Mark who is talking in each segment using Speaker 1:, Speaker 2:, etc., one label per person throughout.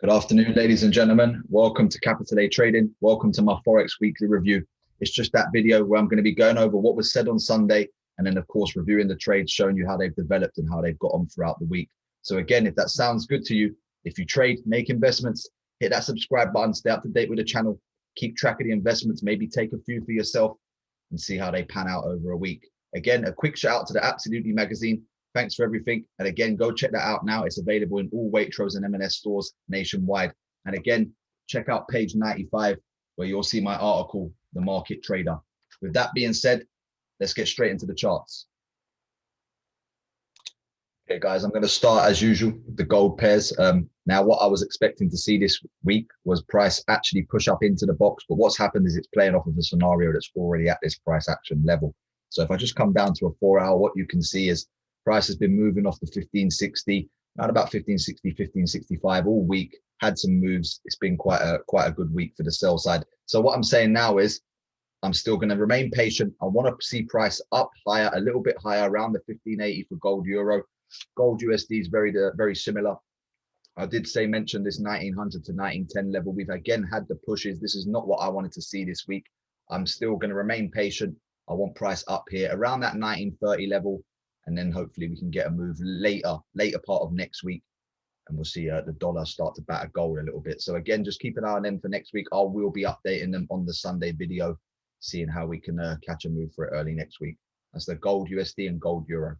Speaker 1: Good afternoon, ladies and gentlemen. Welcome to Capital A Trading. Welcome to my Forex weekly review. It's just that video where I'm going to be going over what was said on Sunday and then, of course, reviewing the trades, showing you how they've developed and how they've got on throughout the week. So again, if that sounds good to you, if you trade, make investments, hit that subscribe button, stay up to date with the channel, keep track of the investments, maybe take a few for yourself and see how they pan out over a week. Again, a quick shout out to the Absolutely magazine. Thanks for everything. And again, go check that out now. It's available in all Waitrose and M&S stores nationwide. And again, check out page 95, where you'll see my article, The Market Trader. With that being said, let's get straight into the charts. Okay, guys, I'm going to start as usual with the gold pairs. Now, what I was expecting to see this week was price actually push up into the box. But what's happened is it's playing off of a scenario that's already at this price action level. So if I just come down to a 4-hour, what you can see is price has been moving off the 1560, around about 1560, 1565 all week, had some moves. It's been quite a good week for the sell side. So what I'm saying now is I'm still going to remain patient. I want to see price up higher, a little bit higher, around the 1580 for gold euro. Gold USD is very similar. I did mention this 1900 to 1910 level. We've again had the pushes. This is not what I wanted to see this week. I'm still going to remain patient. I want price up here around that 1930 level. And then hopefully we can get a move later part of next week. And we'll see the dollar start to batter gold a little bit. So again, just keep an eye on them for next week. I will be updating them on the Sunday video, seeing how we can catch a move for it early next week. That's the gold USD and gold euro.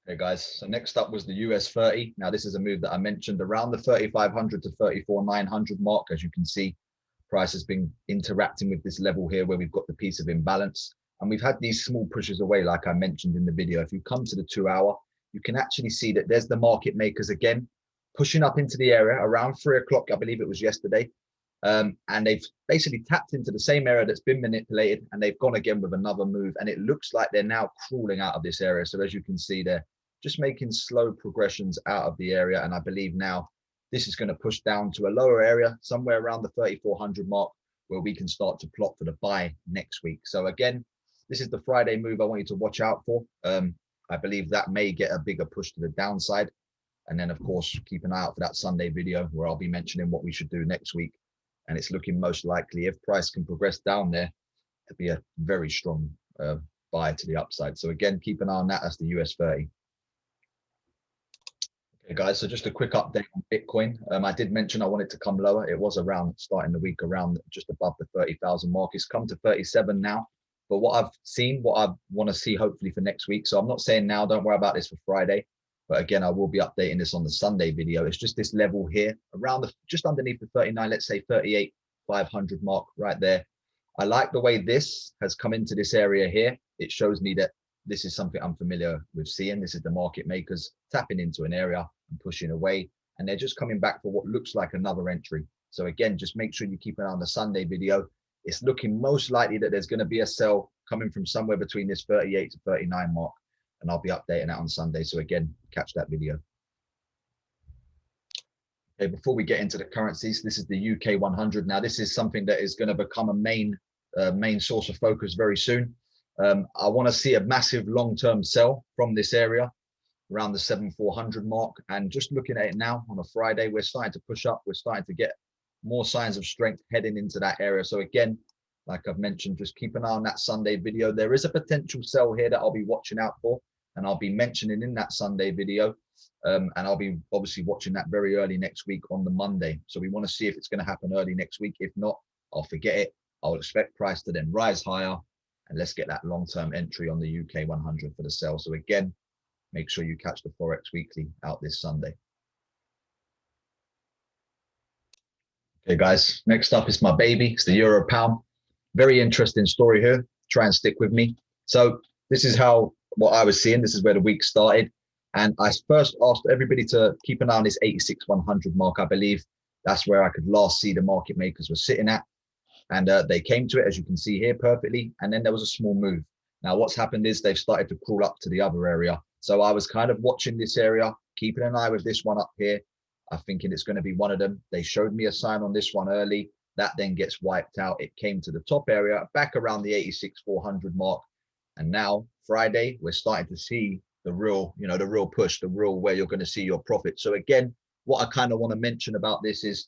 Speaker 1: Okay, guys. So next up was the US 30. Now, this is a move that I mentioned around the 3,500 to 34,900 mark. As you can see, price has been interacting with this level here where we've got the piece of imbalance. And we've had these small pushes away, like I mentioned in the video. If you come to the 2-hour, you can actually see that there's the market makers again, pushing up into the area around 3 o'clock, I believe it was yesterday. And they've basically tapped into the same area that's been manipulated, and they've gone again with another move. And it looks like they're now crawling out of this area. So as you can see, they're just making slow progressions out of the area. And I believe now this is going to push down to a lower area, somewhere around the 3,400 mark, where we can start to plot for the buy next week. So again, this is the Friday move I want you to watch out for. I believe that may get a bigger push to the downside. And then, of course, keep an eye out for that Sunday video where I'll be mentioning what we should do next week. And it's looking most likely, if price can progress down there, it'll be a very strong buy to the upside. So again, keep an eye on that. That's the US 30. Okay, guys, so just a quick update on Bitcoin. I did mention I wanted to come lower. It was around, starting the week around just above the 30,000 mark. It's come to 37 now. But what I've seen, what I want to see hopefully for next week. So I'm not saying now, don't worry about this for Friday. But again, I will be updating this on the Sunday video. It's just this level here around just underneath the 39, let's say 38,500 mark right there. I like the way this has come into this area here. It shows me that this is something I'm familiar with seeing. This is the market makers tapping into an area and pushing away. And they're just coming back for what looks like another entry. So again, just make sure you keep an eye on the Sunday video. It's looking most likely that there's going to be a sell coming from somewhere between this 38 to 39 mark. And I'll be updating that on Sunday. So again, catch that video. Okay, before we get into the currencies, this is the UK 100. Now, this is something that is going to become a main source of focus very soon. I want to see a massive long-term sell from this area around the 7,400 mark. And just looking at it now on a Friday, we're starting to push up. We're starting to get more signs of strength heading into that area. So again, like I've mentioned, just keep an eye on that Sunday video. There is a potential sell here that I'll be watching out for, and I'll be mentioning in that Sunday video. And I'll be obviously watching that very early next week on the Monday. So we want to see if it's going to happen early next week. If not, I'll forget it. I'll expect price to then rise higher, and let's get that long-term entry on the UK 100 for the sell. So again, make sure you catch the Forex Weekly out this Sunday. Okay, guys, next up is my baby. It's the Euro Pound. Very interesting story here. Try and stick with me. So this is what I was seeing. This is where the week started. And I first asked everybody to keep an eye on this 86,100 mark. I believe that's where I could last see the market makers were sitting at. And they came to it, as you can see here, perfectly. And then there was a small move. Now, what's happened is they've started to crawl up to the other area. So I was kind of watching this area, keeping an eye with this one up here. I'm thinking it's going to be one of them. They showed me a sign on this one early. That then gets wiped out. It came to the top area, back around the 86,400 mark. And now, Friday, we're starting to see the real push, the real where you're going to see your profit. So again, what I kind of want to mention about this is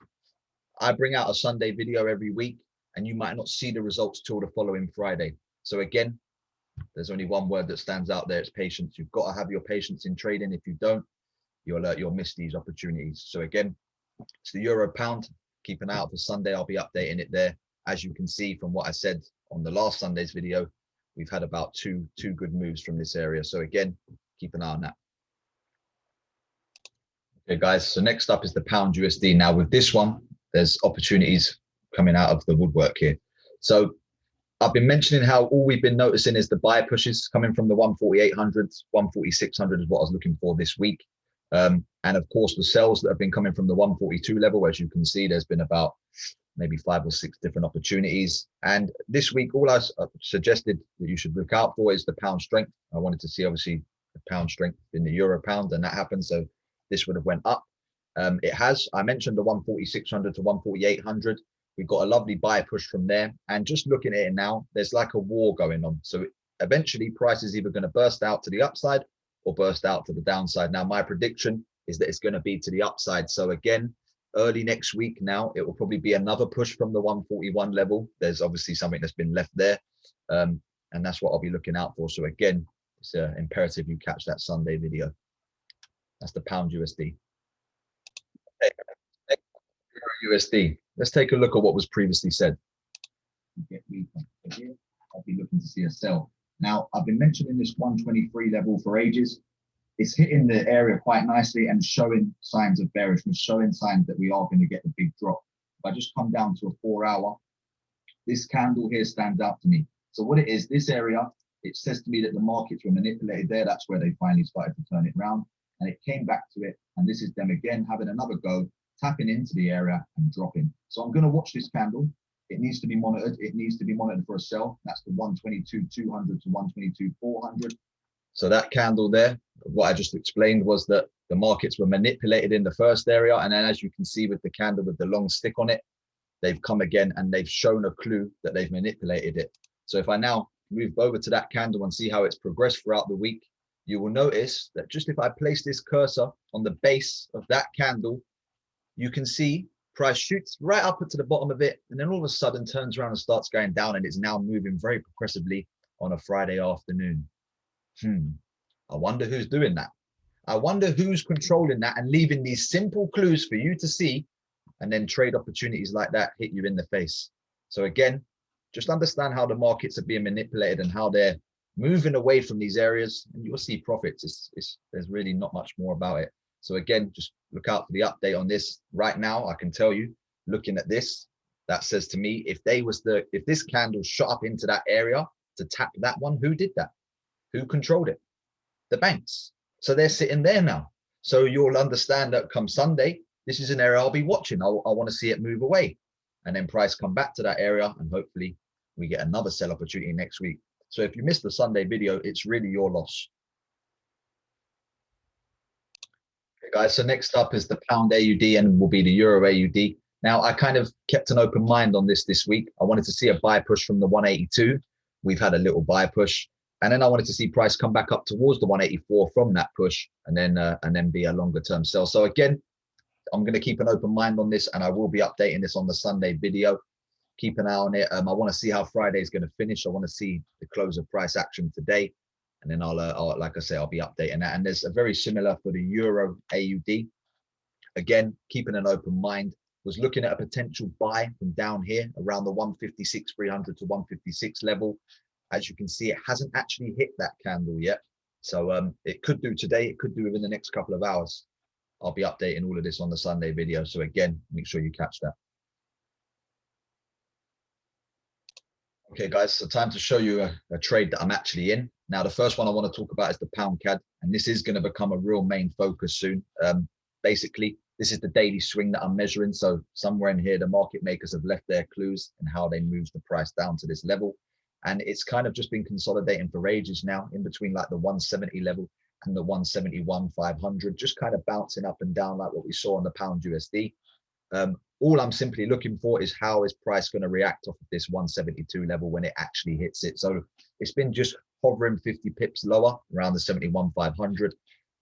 Speaker 1: I bring out a Sunday video every week, and you might not see the results till the following Friday. So again, there's only one word that stands out there. It's patience. You've got to have your patience in trading. If you don't, you'll miss these opportunities. So again, it's the euro pound. Keep an eye out for Sunday. I'll be updating it there. As you can see from what I said on the last Sunday's video, we've had about two good moves from this area. So again, keep an eye on that. Okay, guys. So next up is the pound USD. Now with this one, there's opportunities coming out of the woodwork here. So I've been mentioning how all we've been noticing is the buy pushes coming from the 14800s, 14600 is what I was looking for this week. And of course, the sells that have been coming from the 142 level, as you can see, there's been about maybe 5 or 6 different opportunities. And this week, all I suggested that you should look out for is the pound strength. I wanted to see, obviously, the pound strength in the euro pound, and that happened. So this would have went up. It has. I mentioned the 14600 to 14800. We've got a lovely buy push from there. And just looking at it now, there's like a war going on. So eventually, price is either going to burst out to the upside or burst out to the downside. Now, my prediction is that it's going to be to the upside. So again, early next week now, it will probably be another push from the 141 level. There's obviously something that's been left there. And that's what I'll be looking out for. So again, it's imperative you catch that Sunday video. That's the pound USD. Okay. USD. Let's take a look at what was previously said. I'll be looking to see a sell. Now, I've been mentioning this 123 level for ages. It's hitting the area quite nicely and showing signs of bearishness, showing signs that we are going to get a big drop. If I just come down to a 4-hour, this candle here stands out to me. So what it is, this area, it says to me that the markets were manipulated there. That's where they finally started to turn it around. And it came back to it. And this is them again having another go, tapping into the area and dropping. So I'm going to watch this candle. It needs to be monitored. It needs to be monitored for a sell. That's the 122.200 to 122.400. So that candle there, what I just explained was that the markets were manipulated in the first area. And then as you can see with the candle with the long stick on it, they've come again and they've shown a clue that they've manipulated it. So if I now move over to that candle and see how it's progressed throughout the week, you will notice that just if I place this cursor on the base of that candle, you can see price shoots right up to the bottom of it, and then all of a sudden turns around and starts going down, and it's now moving very progressively on a Friday afternoon. I wonder who's doing that. I wonder who's controlling that and leaving these simple clues for you to see, and then trade opportunities like that hit you in the face. So again, just understand how the markets are being manipulated and how they're moving away from these areas, and you'll see profits. There's really not much more about it. So again, just look out for the update on this. Right now, I can tell you, looking at this, that says to me, if this candle shot up into that area to tap that one, who did that? Who controlled it? The banks. So they're sitting there now. So you'll understand that come Sunday, this is an area I'll be watching. I want to see it move away, and then price come back to that area, and hopefully we get another sell opportunity next week. So if you missed the Sunday video, it's really your loss. Okay, guys, so next up is the pound AUD and will be the euro AUD. Now, I kind of kept an open mind on this week. I wanted to see a buy push from the 182. We've had a little buy push. And then I wanted to see price come back up towards the 184 from that push, and then be a longer term sell. So again, I'm going to keep an open mind on this, and I will be updating this on the Sunday video. Keep an eye on it. I want to see how Friday is going to finish. I want to see the close of price action today, and then I'll like I say, I'll be updating that. And there's a very similar for the euro AUD. Again, keeping an open mind. Was looking at a potential buy from down here around the 156.300 to 156 level. As you can see, it hasn't actually hit that candle yet. So it could do today. It could do within the next couple of hours. I'll be updating all of this on the Sunday video. So again, make sure you catch that. Okay, guys, so time to show you a trade that I'm actually in. Now, the first one I want to talk about is the pound CAD, and this is going to become a real main focus soon. Basically, this is the daily swing that I'm measuring. So somewhere in here, the market makers have left their clues in how they moved the price down to this level. And it's kind of just been consolidating for ages now in between like the 170 level and the 171.500, just kind of bouncing up and down like what we saw on the pound USD. All I'm simply looking for is how is price going to react off of this 172 level when it actually hits it. So it's been just hovering 50 pips lower around the 71.500.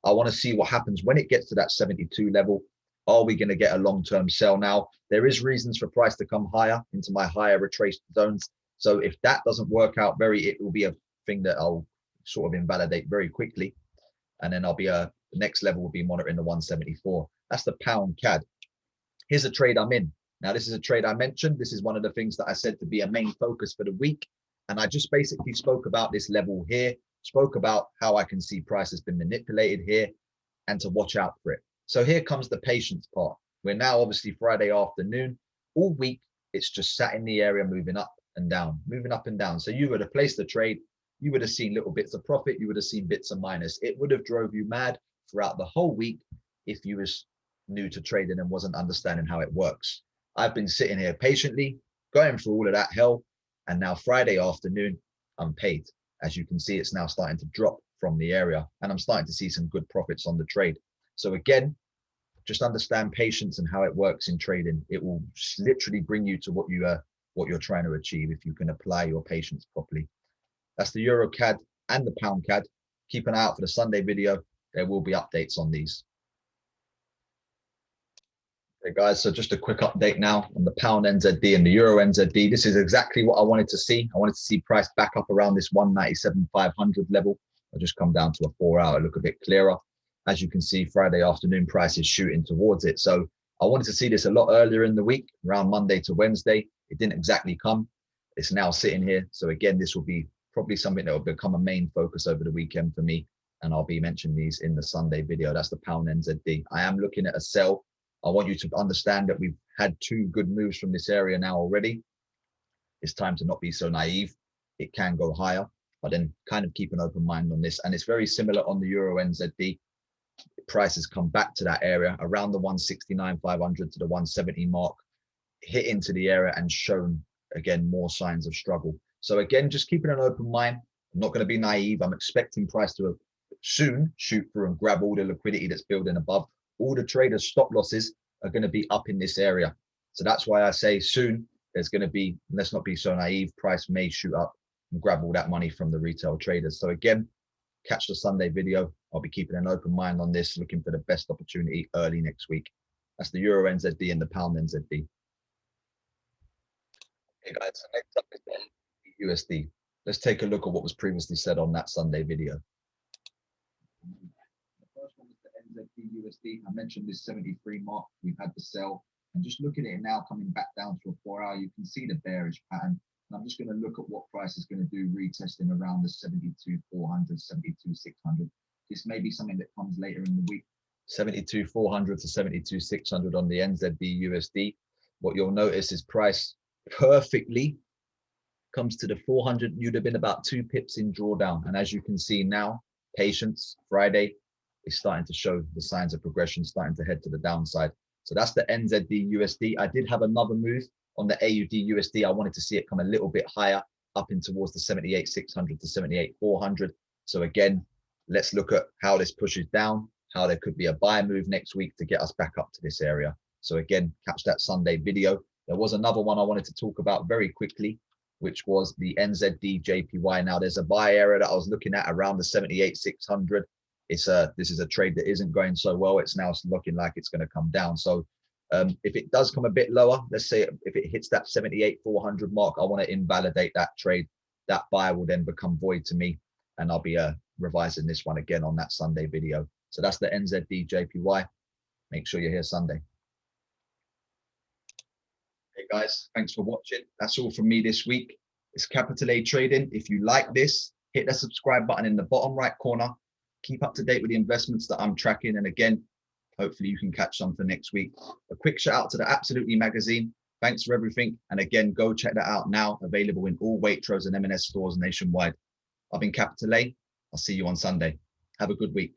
Speaker 1: I want to see what happens when it gets to that 72 level. Are we going to get a long-term sell now? There is reasons for price to come higher into my higher retraced zones. So if that doesn't work out it will be a thing that I'll sort of invalidate very quickly. And then the next level will be monitoring the 174. That's the pound CAD. Here's a trade I'm in. Now, this is a trade I mentioned. This is one of the things that I said to be a main focus for the week. And I just basically spoke about this level here, spoke about how I can see price has been manipulated here and to watch out for it. So here comes the patience part. We're now obviously Friday afternoon. All week, it's just sat in the area, moving up and down, moving up and down. So you would have placed the trade. You would have seen little bits of profit. You would have seen bits of minus. It would have drove you mad throughout the whole week if you was new to trading and wasn't understanding how it works. I've been sitting here patiently, going through all of that hell. And now Friday afternoon, I'm paid. As you can see, it's now starting to drop from the area and I'm starting to see some good profits on the trade. So again, just understand patience and how it works in trading. It will literally bring you to what you're trying to achieve if you can apply your patience properly. That's the EURCAD and the pound CAD. Keep an eye out for the Sunday video. There will be updates on these. Okay, guys, so just a quick update now on the pound NZD and the euro NZD. This is exactly what I wanted to see. I wanted to see price back up around this 197,500 level. I'll just come down to a 4-hour, look a bit clearer. As you can see, Friday afternoon price is shooting towards it. So I wanted to see this a lot earlier in the week, around Monday to Wednesday. It didn't exactly come. It's now sitting here. So again, this will be probably something that will become a main focus over the weekend for me. And I'll be mentioning these in the Sunday video. That's the pound NZD. I am looking at a sell. I want you to understand that we've had 2 good moves from this area now already. It's time to not be so naive. It can go higher, but then kind of keep an open mind on this. And it's very similar on the euro NZD. Price has come back to that area around the 169,500 to the 170 mark, hit into the area and shown again more signs of struggle. So again, just keeping an open mind. I'm not going to be naive. I'm expecting price to soon shoot through and grab all the liquidity that's building above. All the traders' stop losses are going to be up in this area. So that's why I say soon there's going to be, let's not be so naive, price may shoot up and grab all that money from the retail traders. So again, catch the Sunday video. I'll be keeping an open mind on this, looking for the best opportunity early next week. That's the euro NZD and the pound NZD. Okay, guys, so next up is the USD. Let's take a look at what was previously said on that Sunday video. The first one is the NZD USD. I mentioned this 73 mark. We've had the sell. And just looking at it now coming back down to a 4-hour, you can see the bearish pattern. And I'm just going to look at what price is going to do retesting around the 72,400, 72,600. This may be something that comes later in the week. 72,400 to 72,600 on the NZD USD. What you'll notice is price perfectly comes to the 400. You'd have been about 2 pips in drawdown. And as you can see now, patience, Friday is starting to show the signs of progression, starting to head to the downside. So that's the NZD USD. I did have another move on the AUD USD. I wanted to see it come a little bit higher up in towards the 78,600 to 78,400. So again, let's look at how this pushes down, how there could be a buy move next week to get us back up to this area. So again, catch that Sunday video. There was another one I wanted to talk about very quickly, which was the NZD JPY. Now there's a buy area that I was looking at around the 78,600. This is a trade that isn't going so well. It's now looking like it's going to come down. So if it does come a bit lower, let's say if it hits that 78,400 mark, I want to invalidate that trade. That buy will then become void to me, and I'll be revising this one again on that Sunday video. So that's the NZD JPY. Make sure you're here Sunday. Hey guys, thanks for watching. That's all from me this week. It's Capital A Trading. If you like this, hit the subscribe button in the bottom right corner. Keep up to date with the investments that I'm tracking. And again, hopefully you can catch some for next week. A quick shout out to the Absolutely magazine. Thanks for everything. And again, go check that out now. Available in all Waitrose and M&S stores nationwide. I've been Capital A. I'll see you on Sunday. Have a good week.